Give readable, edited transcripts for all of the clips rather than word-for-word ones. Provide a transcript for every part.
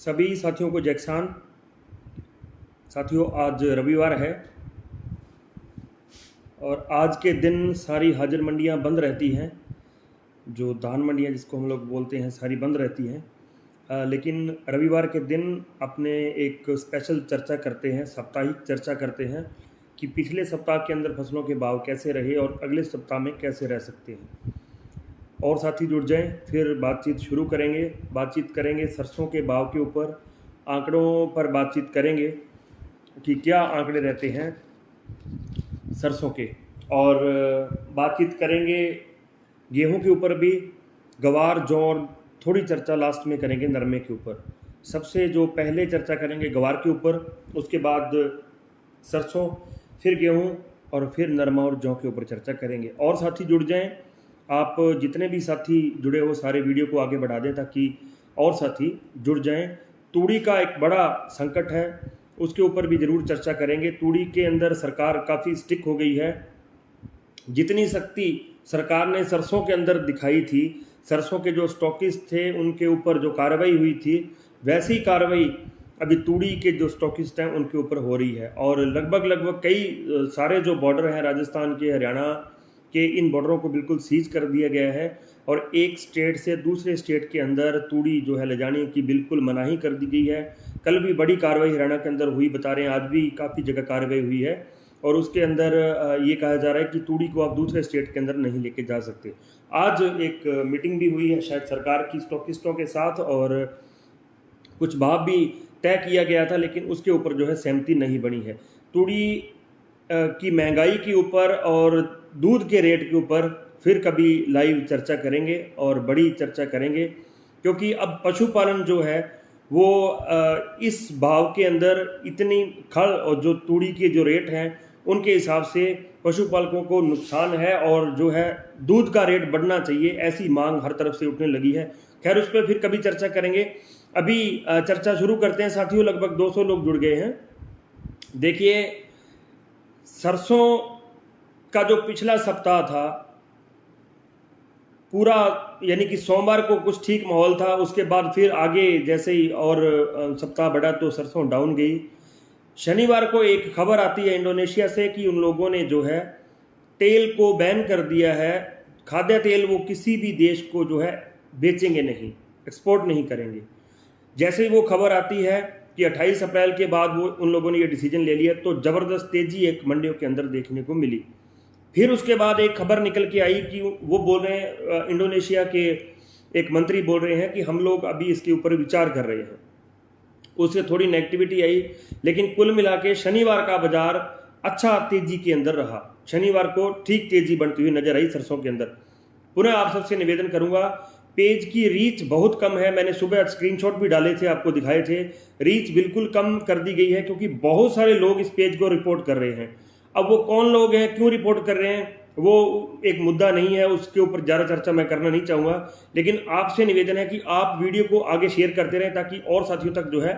सभी साथियों को जैक्सान। साथियों, आज रविवार है और आज के दिन सारी हाजिर मंडियां बंद रहती हैं। जो धान मंडियां जिसको हम लोग बोलते हैं सारी बंद रहती हैं। लेकिन रविवार के दिन अपने एक स्पेशल चर्चा करते हैं, साप्ताहिक चर्चा करते हैं कि पिछले सप्ताह के अंदर फसलों के भाव कैसे रहे और अगले सप्ताह में कैसे रह सकते हैं। और साथी जुड़ जाएं, फिर बातचीत शुरू करेंगे। बातचीत करेंगे सरसों के भाव के ऊपर, आंकड़ों पर बातचीत करेंगे कि क्या आंकड़े रहते हैं सरसों के, और बातचीत करेंगे गेहूं के ऊपर भी, गवार, जौ, और थोड़ी चर्चा लास्ट में करेंगे नरमे के ऊपर। सबसे जो पहले चर्चा करेंगे गवार के ऊपर, उसके बाद सरसों, फिर गेहूं और फिर नरमा और जौ के ऊपर चर्चा करेंगे। और साथी जुड़ जाएं, आप जितने भी साथी जुड़े हो सारे वीडियो को आगे बढ़ा दें ताकि और साथी जुड़ जाएं। तूड़ी का एक बड़ा संकट है, उसके ऊपर भी ज़रूर चर्चा करेंगे। तूड़ी के अंदर सरकार काफ़ी स्टिक हो गई है। जितनी सख्ती सरकार ने सरसों के अंदर दिखाई थी, सरसों के जो स्टॉकिस्ट थे उनके ऊपर जो कार्रवाई हुई थी, वैसी कार्रवाई अभी तूड़ी के जो स्टॉकिस्ट हैं उनके ऊपर हो रही है। और लगभग कई सारे जो बॉर्डर हैं राजस्थान के, हरियाणा के, इन बॉर्डरों को बिल्कुल सीज कर दिया गया है और एक स्टेट से दूसरे स्टेट के अंदर तूड़ी जो है ले जाने की बिल्कुल मनाही कर दी गई है। कल भी बड़ी कार्रवाई हरियाणा के अंदर हुई, बता रहे हैं आज भी काफ़ी जगह कार्रवाई हुई है और उसके अंदर ये कहा जा रहा है कि तूड़ी को आप दूसरे स्टेट के अंदर नहीं लेके जा सकते। आज एक मीटिंग भी हुई है शायद सरकार की स्टॉकिस्टों के साथ और कुछ भाव भी तय किया गया था, लेकिन उसके ऊपर जो है सहमति नहीं बनी है। तूड़ी की महंगाई के ऊपर और दूध के रेट के ऊपर फिर कभी लाइव चर्चा करेंगे और बड़ी चर्चा करेंगे, क्योंकि अब पशुपालन जो है वो इस भाव के अंदर इतनी खल और जो तूड़ी के जो रेट हैं उनके हिसाब से पशुपालकों को नुकसान है और जो है दूध का रेट बढ़ना चाहिए, ऐसी मांग हर तरफ से उठने लगी है। खैर, उस पर फिर कभी चर्चा करेंगे। अभी चर्चा शुरू करते हैं साथियों। लगभग 200 लोग जुड़ गए हैं। देखिए, सरसों का जो पिछला सप्ताह था पूरा, यानी कि सोमवार को कुछ ठीक माहौल था, उसके बाद फिर आगे जैसे ही और सप्ताह बढ़ा तो सरसों डाउन गई। शनिवार को एक खबर आती है इंडोनेशिया से कि उन लोगों ने जो है तेल को बैन कर दिया है। खाद्य तेल वो किसी भी देश को जो है बेचेंगे नहीं, एक्सपोर्ट नहीं करेंगे। जैसे ही वो खबर आती है कि 28 अप्रैल के बाद वो उन लोगों ने ये डिसीजन ले लिया, तो ज़बरदस्त तेजी एक मंडियों के अंदर देखने को मिली। फिर उसके बाद एक खबर निकल के आई कि वो बोल रहे हैं, इंडोनेशिया के एक मंत्री बोल रहे हैं कि हम लोग अभी इसके ऊपर विचार कर रहे हैं। उससे थोड़ी नेगेटिविटी आई, लेकिन कुल मिला के शनिवार का बाजार अच्छा तेजी के अंदर रहा। शनिवार को ठीक तेजी बढ़ती हुई नजर आई सरसों के अंदर। पुनः आप सबसे निवेदन करूंगा, पेज की रीच बहुत कम है। मैंने सुबह स्क्रीनशॉट भी डाले थे, आपको दिखाए थे। रीच बिल्कुल कम कर दी गई है क्योंकि बहुत सारे लोग इस पेज को रिपोर्ट कर रहे हैं। अब वो कौन लोग हैं, क्यों रिपोर्ट कर रहे हैं, वो एक मुद्दा नहीं है, उसके ऊपर ज़्यादा चर्चा मैं करना नहीं चाहूँगा। लेकिन आपसे निवेदन है कि आप वीडियो को आगे शेयर करते रहें ताकि और साथियों तक जो है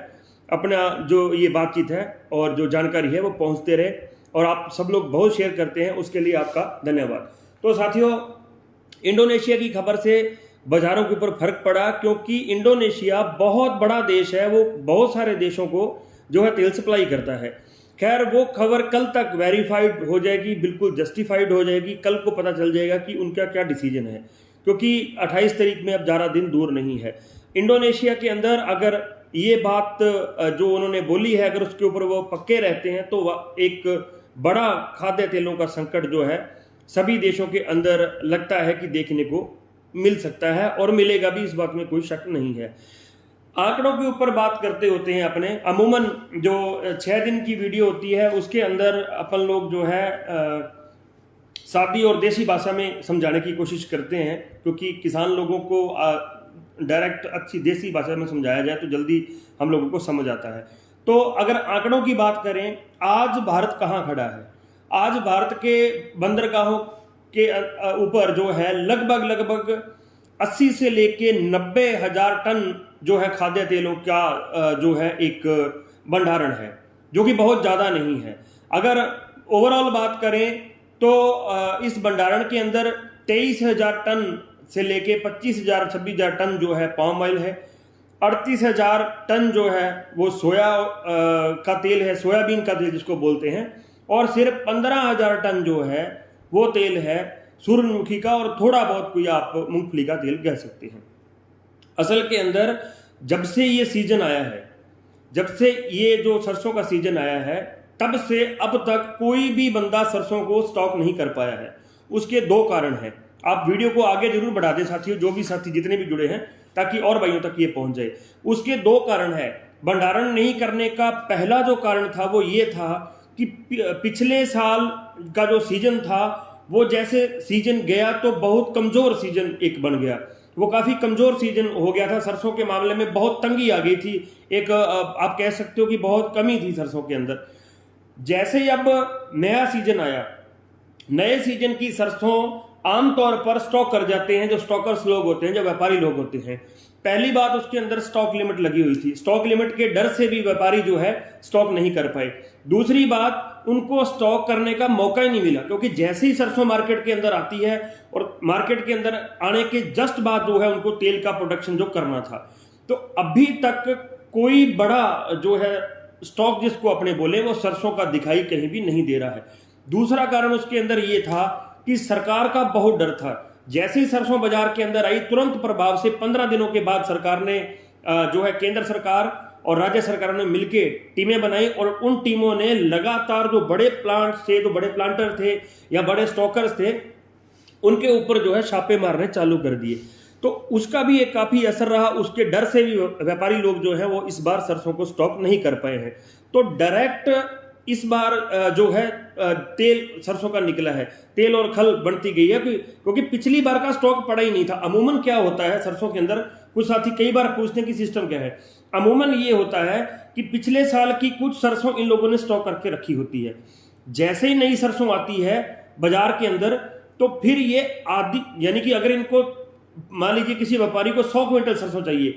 अपना जो ये बातचीत है और जो जानकारी है वो पहुँचते रहे। और आप सब लोग बहुत शेयर करते हैं, उसके लिए आपका धन्यवाद। तो साथियों, इंडोनेशिया की खबर से बाजारों के ऊपर फर्क पड़ा क्योंकि इंडोनेशिया बहुत बड़ा देश है, वो बहुत सारे देशों को जो है तेल सप्लाई करता है। खैर, वो खबर कल तक वेरीफाइड हो जाएगी, बिल्कुल जस्टिफाइड हो जाएगी। कल को पता चल जाएगा कि उनका क्या डिसीजन है, क्योंकि 28 तारीख में अब ज़्यादा दिन दूर नहीं है। इंडोनेशिया के अंदर अगर ये बात जो उन्होंने बोली है, अगर उसके ऊपर वो पक्के रहते हैं तो एक बड़ा खाद्य तेलों का संकट जो है सभी देशों के अंदर लगता है कि देखने को मिल सकता है और मिलेगा भी, इस बात में कोई शक नहीं है। आंकड़ों के ऊपर बात करते होते हैं अपने, अमूमन जो 6 दिन की वीडियो होती है उसके अंदर अपन लोग जो है सादी और देसी भाषा में समझाने की कोशिश करते हैं, क्योंकि किसान लोगों को डायरेक्ट अच्छी देसी भाषा में समझाया जाए तो जल्दी हम लोगों को समझ आता है। तो अगर आंकड़ों की बात करें, आज भारत कहाँ खड़ा है? आज भारत के बंदरगाहों के ऊपर जो है लगभग 80 से लेके 90 हजार टन जो है खाद्य तेलों का जो है एक भंडारण है, जो कि बहुत ज़्यादा नहीं है। अगर ओवरऑल बात करें तो इस भंडारण के अंदर 23,000 टन से लेके 25,000 26,000 टन जो है पाम ऑयल है। 38,000 टन जो है वो सोया का तेल है, सोयाबीन का तेल जिसको बोलते हैं, और सिर्फ 15,000 टन जो है वो तेल है सूरजमुखी का, और थोड़ा बहुत कोई आप मूंगफली का तेल कह सकते हैं। असल के अंदर जब से ये सीजन आया है, जब से ये जो सरसों का सीजन आया है, तब से अब तक कोई भी बंदा सरसों को स्टॉक नहीं कर पाया है। उसके दो कारण हैं। आप वीडियो को आगे जरूर बढ़ा दें साथियों, जो भी साथी जितने भी जुड़े हैं, ताकि और भाइयों तक ये पहुंच जाए। उसके दो कारण है। भंडारण नहीं करने का पहला जो कारण था वो ये था कि पिछले साल का जो सीजन था वो जैसे सीजन गया तो बहुत कमजोर सीजन एक बन गया, वो काफी कमजोर सीजन हो गया था। सरसों के मामले में बहुत तंगी आ गई थी, एक आप कह सकते हो कि बहुत कमी थी सरसों के अंदर। जैसे ही अब नया सीजन आया, नए सीजन की सरसों आमतौर पर स्टॉक कर जाते हैं जो स्टॉकर्स लोग होते हैं, जो व्यापारी लोग होते हैं। पहली बात, उसके अंदर स्टॉक लिमिट लगी हुई थी, स्टॉक लिमिट के डर से भी व्यापारी जो है स्टॉक नहीं कर पाए। दूसरी बात, उनको स्टॉक करने का मौका ही नहीं मिला, क्योंकि जैसे ही सरसों मार्केट के अंदर आती है और मार्केट के अंदर आने के जस्ट बाद जो है उनको तेल का प्रोडक्शन जो करना था, तो अभी तक कोई बड़ा जो है स्टॉक जिसको अपने बोले वो सरसों का दिखाई कहीं भी नहीं दे रहा है। दूसरा कारण उसके अंदर ये था कि सरकार का बहुत डर था। जैसे ही सरसों बाजार के अंदर आई, तुरंत प्रभाव से 15 दिनों के बाद सरकार ने जो है केंद्र सरकार और राज्य सरकारों ने मिलकर टीमें बनाई, और उन टीमों ने लगातार जो बड़े प्लांट थे, जो बड़े प्लांटर थे या बड़े स्टॉकर्स थे, उनके ऊपर जो है छापे मारने चालू कर दिए। तो उसका भी एक काफी असर रहा। उसके डर से भी व्यापारी लोग जो है वो इस बार सरसों को स्टॉक नहीं कर पाए हैं। तो डायरेक्ट इस बार जो है तेल सरसों का निकला है, तेल और खल बनती गई है, क्योंकि पिछली बार का स्टॉक पड़ा ही नहीं था। अमूमन क्या होता है सरसों के अंदर, कुछ साथी कई बार पूछते हैं कि सिस्टम क्या है। अमूमन ये होता है कि पिछले साल की कुछ सरसों इन लोगों ने स्टॉक करके रखी होती है। जैसे ही नई सरसों आती है बाजार के अंदर, तो फिर ये आदि, यानी कि अगर इनको मान लीजिए किसी व्यापारी को 100 क्विंटल सरसों चाहिए,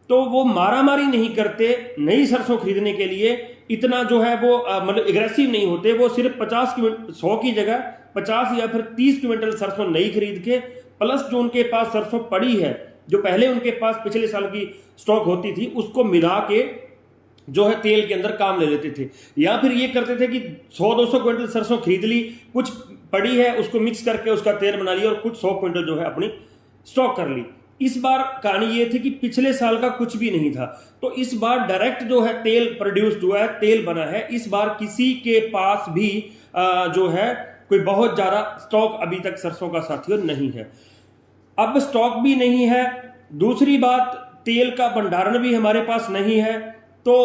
तो वो मारामारी नहीं करते नई सरसों खरीदने के लिए, इतना जो है वो मतलब एग्रेसिव नहीं होते। वो सिर्फ 100 की जगह 50 या फिर 30 क्विंटल सरसों नई खरीद के, प्लस जो उनके पास सरसों पड़ी है, जो पहले उनके पास पिछले साल की स्टॉक होती थी, उसको मिला के जो है तेल के अंदर काम ले लेते थे। या फिर ये करते थे कि 100-200 क्विंटल सरसों खरीद ली, कुछ पड़ी है उसको मिक्स करके उसका तेल बना लिया, और कुछ 100 क्विंटल जो है अपनी स्टॉक कर ली। इस बार कहानी ये थी कि पिछले साल का कुछ भी नहीं था, तो इस बार डायरेक्ट जो है तेल प्रोड्यूस्ड हुआ है, तेल बना है। इस बार किसी के पास भी जो है कोई बहुत ज्यादा स्टॉक अभी तक सरसों का साथियों नहीं है। अब स्टॉक भी नहीं है, दूसरी बात तेल का भंडारण भी हमारे पास नहीं है। तो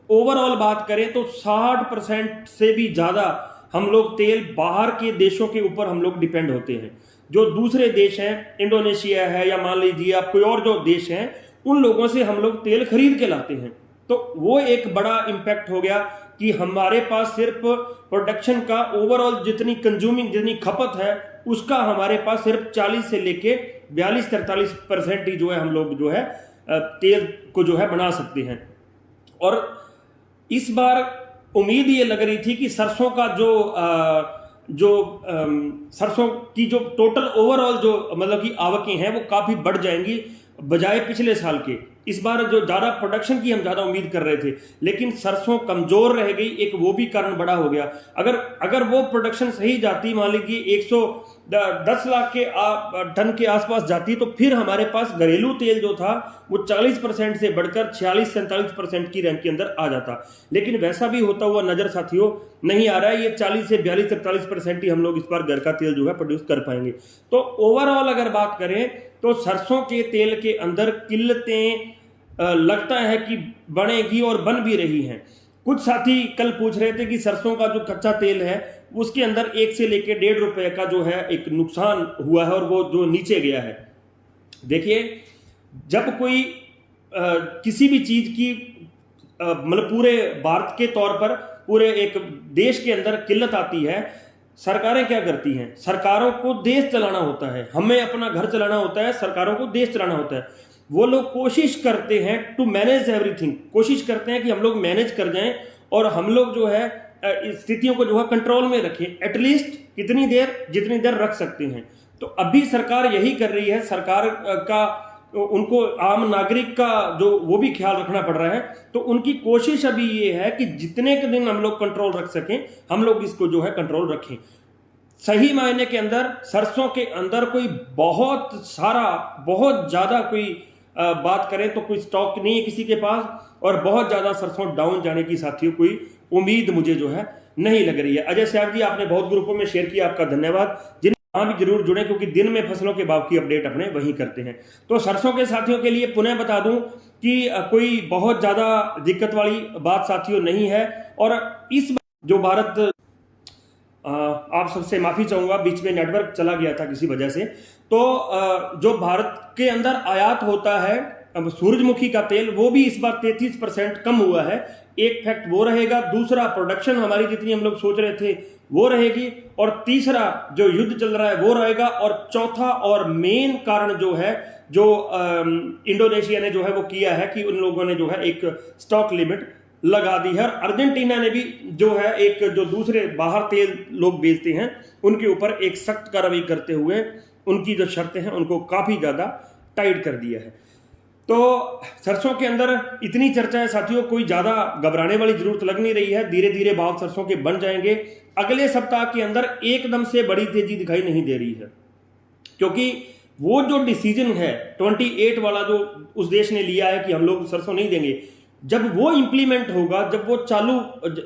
ओवरऑल बात करें तो 60% से भी ज्यादा हम लोग तेल बाहर के देशों के ऊपर हम लोग डिपेंड होते हैं। जो दूसरे देश हैं, इंडोनेशिया है या मान लीजिए आप कोई और जो देश हैं, उन लोगों से हम लोग तेल खरीद के लाते हैं। तो वो एक बड़ा इंपैक्ट हो गया कि हमारे पास सिर्फ प्रोडक्शन का ओवरऑल जितनी कंज्यूमिंग, जितनी खपत है, उसका हमारे पास सिर्फ 40 से लेके 42-43% ही जो है हम लोग जो है तेल को जो है बना सकते हैं। और इस बार उम्मीद ये लग रही थी कि सरसों का सरसों की जो टोटल ओवरऑल जो मतलब की आवकें हैं वो काफी बढ़ जाएंगी बजाय पिछले साल के। इस बार जो ज्यादा प्रोडक्शन की हम ज्यादा उम्मीद कर रहे थे, लेकिन सरसों कमजोर रह गई, एक वो भी कारण बड़ा हो गया। अगर वो प्रोडक्शन सही जाती, मान लीजिए 110 लाख के टन के आसपास जाती, तो फिर हमारे पास घरेलू तेल जो था वो 40% से बढ़कर 46-47% की रैंक के अंदर आ जाता। लेकिन वैसा भी होता हुआ नजर साथियों नहीं आ रहा है। ये 40 से 42-43% ही हम लोग इस बार घर का तेल जो है प्रोड्यूस कर पाएंगे। तो ओवरऑल अगर बात करें तो सरसों के तेल के अंदर किल्लतें लगता है कि बनेगी और बन भी रही हैं। कुछ साथी कल पूछ रहे थे कि सरसों का जो कच्चा तेल है उसके अंदर 1 से लेके 1.5 रुपए का जो है एक नुकसान हुआ है और वो जो नीचे गया है। देखिए, जब कोई किसी भी चीज की मतलब पूरे भारत के तौर पर पूरे एक देश के अंदर किल्लत आती है, सरकारें क्या करती हैं? सरकारों को देश चलाना होता है, हमें अपना घर चलाना होता है, सरकारों को देश चलाना होता है। वो लोग कोशिश करते हैं टू मैनेज एवरीथिंग, कोशिश करते हैं कि हम लोग मैनेज कर जाएं और हम लोग जो है स्थितियों को जो है कंट्रोल में रखें, एटलीस्ट कितनी देर, जितनी देर रख सकते हैं। तो अभी सरकार यही कर रही है। सरकार का उनको आम नागरिक का जो वो भी ख्याल रखना पड़ रहा है। तो उनकी कोशिश अभी ये है कि जितने के दिन हम लोग कंट्रोल रख सकें, हम लोग इसको जो है कंट्रोल रखें। सही मायने के अंदर सरसों के अंदर कोई बहुत सारा, बहुत ज्यादा कोई बात करें तो कोई स्टॉक नहीं है किसी के पास, और बहुत ज्यादा सरसों डाउन जाने की साथियों कोई उम्मीद मुझे जो है नहीं लग रही है। अजय सयाग जी, आपने बहुत ग्रुपों में शेयर किया, आपका धन्यवाद। जिन वहां भी जरूर जुड़े, क्योंकि दिन में फसलों के भाव की अपडेट अपने वहीं करते हैं। तो सरसों के साथियों के लिए पुनः बता दूं कि कोई बहुत ज्यादा दिक्कत वाली बात साथियों नहीं है। और इस जो भारत, आप सबसे माफी चाहूंगा, बीच में नेटवर्क चला गया था किसी वजह से। तो जो भारत के अंदर आयात होता है अब सूरजमुखी का तेल, वो भी इस बार 33% कम हुआ है। एक फैक्ट वो रहेगा, दूसरा प्रोडक्शन हमारी जितनी हम लोग सोच रहे थे वो रहेगी, और तीसरा जो युद्ध चल रहा है वो रहेगा, और चौथा और मेन कारण जो है, जो इंडोनेशिया ने जो है वो किया है कि उन लोगों ने जो है एक स्टॉक लिमिट लगा दी है। और अर्जेंटीना ने भी जो है एक, जो दूसरे बाहर तेल लोग बेचते हैं उनके ऊपर एक सख्त कार्रवाई करते हुए उनकी जो शर्तें हैं उनको काफी ज्यादा टाइट कर दिया है। तो सरसों के अंदर इतनी चर्चा है साथियों, कोई ज्यादा घबराने वाली जरूरत लग नहीं रही है। धीरे धीरे भाव सरसों के बन जाएंगे। अगले सप्ताह के अंदर एकदम से बड़ी तेजी दिखाई नहीं दे रही है, क्योंकि वो जो डिसीजन है 28 वाला जो उस देश ने लिया है कि हम लोग सरसों नहीं देंगे, जब वो इंप्लीमेंट होगा, जब वो चालू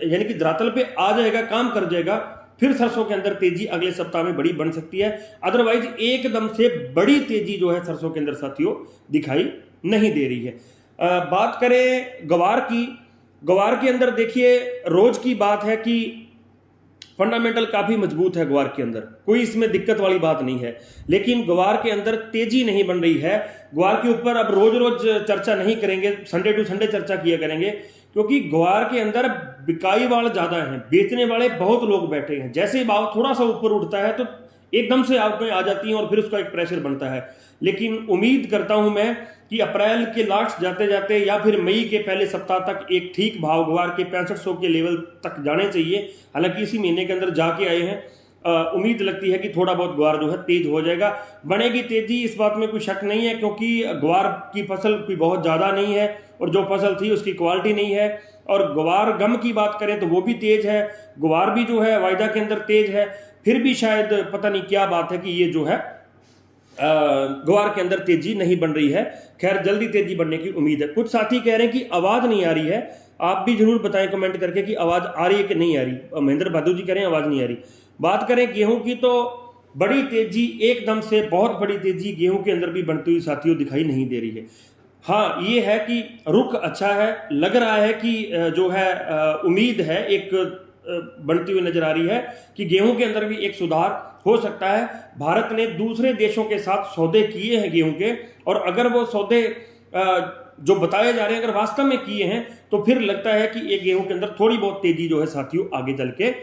यानी कि धरातल पे आ जाएगा, काम कर जाएगा, फिर सरसों के अंदर तेजी अगले सप्ताह में बड़ी बन सकती है। अदरवाइज एकदम से बड़ी तेजी जो है सरसों के अंदर साथियों दिखाई नहीं दे रही है। बात करें ग्वार की, ग्वार के अंदर देखिए रोज की बात है कि फंडामेंटल काफी मजबूत है ग्वार के अंदर, कोई इसमें दिक्कत वाली बात नहीं है। लेकिन ग्वार के अंदर तेजी नहीं बन रही है। ग्वार के ऊपर अब रोज रोज चर्चा नहीं करेंगे, संडे टू संडे चर्चा किया करेंगे, क्योंकि ग्वार के अंदर बिकाई वाले ज्यादा हैं, बेचने वाले बहुत लोग बैठे हैं। जैसे ही भाव थोड़ा सा ऊपर उठता है तो एकदम से आप में आ जाती हैं और फिर उसका एक प्रेशर बनता है। लेकिन उम्मीद करता हूं मैं कि अप्रैल के लास्ट जाते जाते या फिर मई के पहले सप्ताह तक एक ठीक भाव ग्वार के 6500 के लेवल तक जाने चाहिए। हालांकि इसी महीने के अंदर जाके आए हैं। उम्मीद लगती है कि थोड़ा बहुत ग्वार जो है तेज हो जाएगा, बनेगी तेजी, इस बात में कोई शक नहीं है, क्योंकि ग्वार की फसल कोई बहुत ज्यादा नहीं है और जो फसल थी उसकी क्वालिटी नहीं है। और ग्वार गम की बात करें तो वो भी तेज है, ग्वार भी जो है वायदा के अंदर तेज है। फिर भी शायद पता नहीं क्या बात है कि ये जो है ग्वार के अंदर तेजी नहीं बन रही है। खैर जल्दी तेजी बनने की उम्मीद है। कुछ साथी कह रहे हैं कि आवाज नहीं आ रही है, आप भी जरूर बताएं कमेंट करके कि आवाज आ रही है कि नहीं आ रही। महेंद्र बहादुर जी कह रहे हैं आवाज नहीं आ रही। बात करें गेहूं की तो बड़ी तेजी, एकदम से बहुत बड़ी तेजी गेहूं के अंदर भी बनती हुई साथियों दिखाई नहीं दे रही है। हाँ ये है कि रुख अच्छा है, लग रहा है कि जो है उम्मीद है एक बनती हुई नजर आ रही है कि गेहूं के अंदर भी एक सुधार हो सकता है। भारत ने दूसरे देशों के साथ सौदे किए हैं गेहूं के, और अगर वो सौदे जो बताए जा रहे हैं अगर वास्तव में किए हैं तो फिर लगता है कि एक गेहूं के अंदर थोड़ी बहुत तेजी जो है साथियों आगे चल के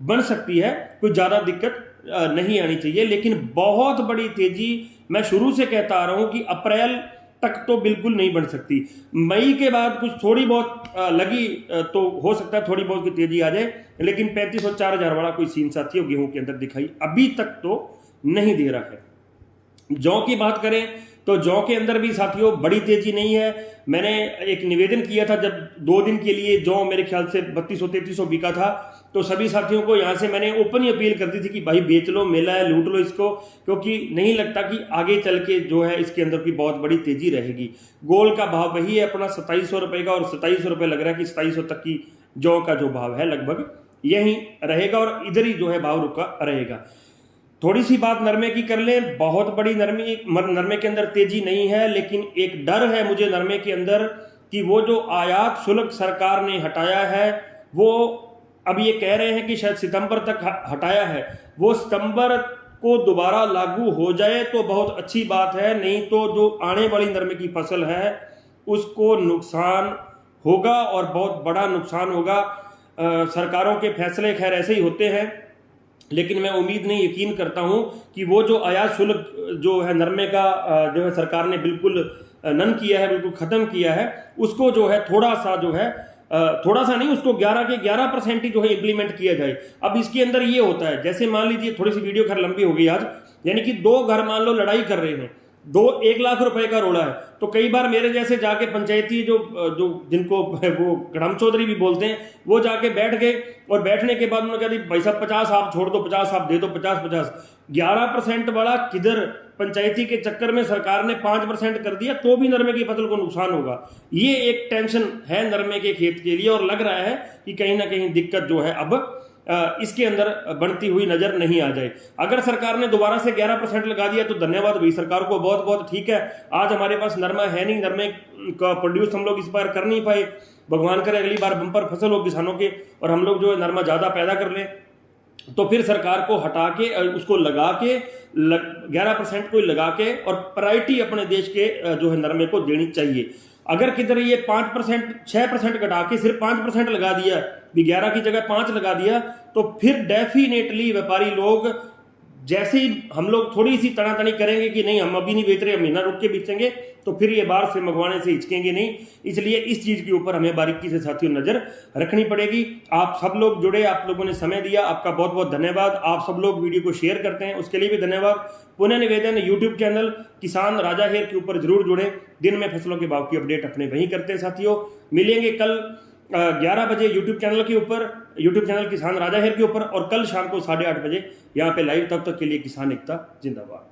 बन सकती है। कोई ज्यादा दिक्कत नहीं आनी चाहिए। लेकिन बहुत बड़ी तेजी मैं शुरू से कहता आ रहा हूं कि अप्रैल तक तो बिल्कुल नहीं बन सकती। मई के बाद कुछ थोड़ी बहुत लगी तो हो सकता है थोड़ी बहुत की तेजी आ जाए, लेकिन 3500 और 4000 वाला कोई सीन साथियों गेहूं के अंदर दिखाई अभी तक तो नहीं दे रहा है। जौ की बात करें तो जौ के अंदर भी साथियों बड़ी तेजी नहीं है। मैंने एक निवेदन किया था जब 2 दिन के लिए जौ मेरे ख्याल से 3200-3300 बिका था, तो सभी साथियों को यहां से मैंने ओपन ही अपील कर दी थी कि भाई बेच लो, मेला है, लूट लो इसको, क्योंकि नहीं लगता कि आगे चल के जो है इसके अंदर की बहुत बड़ी तेजी रहेगी। गोल का भाव वही है अपना 2700 रुपए का, और 2700 रुपए लग रहा है कि 2700 तक की जौ का जो भाव है लगभग यही रहेगा और इधर ही जो है भाव रुका रहेगा। थोड़ी सी बात नरमे की कर लें, बहुत बड़ी नरमे के अंदर तेजी नहीं है, लेकिन एक डर है मुझे नरमे के अंदर कि वो जो आयात शुल्क सरकार ने हटाया है, वो अब ये कह रहे हैं कि शायद सितंबर तक हटाया है, वो सितंबर को दोबारा लागू हो जाए तो बहुत अच्छी बात है, नहीं तो जो आने वाली नरमे की फसल है उसको नुकसान होगा और बहुत बड़ा नुकसान होगा। सरकारों के फैसले खैर ऐसे ही होते हैं, लेकिन मैं उम्मीद नहीं यकीन करता हूं कि वो जो आयात शुल्क जो है नरमे का जो है सरकार ने बिल्कुल नन किया है, बिल्कुल खत्म किया है, उसको जो है थोड़ा सा जो है थोड़ा सा नहीं, उसको 11 के 11% ही जो है इंप्लीमेंट किया जाए। अब इसके अंदर ये होता है, जैसे मान लीजिए थोड़ी सी वीडियो खैर लंबी हो गई आज, यानी कि 2 घर मान लो लड़ाई कर रहे हैं, 1 लाख रुपए का रोड़ा है। तो कई बार मेरे जैसे जाके पंचायती जो जो जिनको वो गढ़म चौधरी भी बोलते हैं, वो जाके बैठ गए और बैठने के बाद उन्होंने कहा भाई साहब 50 आप छोड़ दो, 50 आप दे दो, 50-50। 11% वाला किधर पंचायती के चक्कर में सरकार ने 5% कर दिया, तो भी नरमे की फसल को नुकसान होगा। ये एक टेंशन है नरमे के खेत के लिए, और लग रहा है कि कहीं ना कहीं दिक्कत जो है अब इसके अंदर बढ़ती हुई नजर नहीं आ जाए। अगर सरकार ने दोबारा से 11% लगा दिया तो धन्यवाद भाई सरकार को, बहुत बहुत ठीक है। आज हमारे पास नरमा है नहीं, नरमे का प्रोड्यूस हम लोग इस बार कर नहीं पाए। भगवान करे अगली बार बम्पर फसल हो किसानों के और हम लोग जो है नरमा ज्यादा पैदा कर लें, तो फिर सरकार को हटा के उसको लगा के 11% को लगा के और प्रायोरिटी अपने देश के जो है नरमे को देनी चाहिए। अगर किधर ये 5% 6% घटा के सिर्फ 5% लगा दिया, भी 11 की जगह 5 लगा दिया, तो फिर डेफिनेटली व्यापारी लोग जैसे ही हम लोग थोड़ी सी तनातनी करेंगे कि नहीं हम अभी नहीं बेच रहे, हम महीना रुक के बेचेंगे, तो फिर ये बाहर से मंगवाने से हिचकेंगे नहीं। इसलिए इस चीज के ऊपर हमें बारीकी से साथियों नजर रखनी पड़ेगी। आप सब लोग जुड़े, आप लोगों ने समय दिया, आपका बहुत बहुत धन्यवाद। आप सब लोग वीडियो को शेयर करते हैं, उसके लिए भी धन्यवाद। पुनः निवेदन, यूट्यूब चैनल किसान राजा हेर के ऊपर जरूर जुड़े। दिन में फसलों के भाव की अपडेट अपने वहीं करते हैं साथियों। मिलेंगे कल 11 बजे यूट्यूब चैनल के ऊपर, यूट्यूब चैनल किसान राजा हेर के ऊपर, और कल शाम को 8:30 बजे यहाँ पे लाइव। तब तक के लिए किसान एकता जिंदाबाद।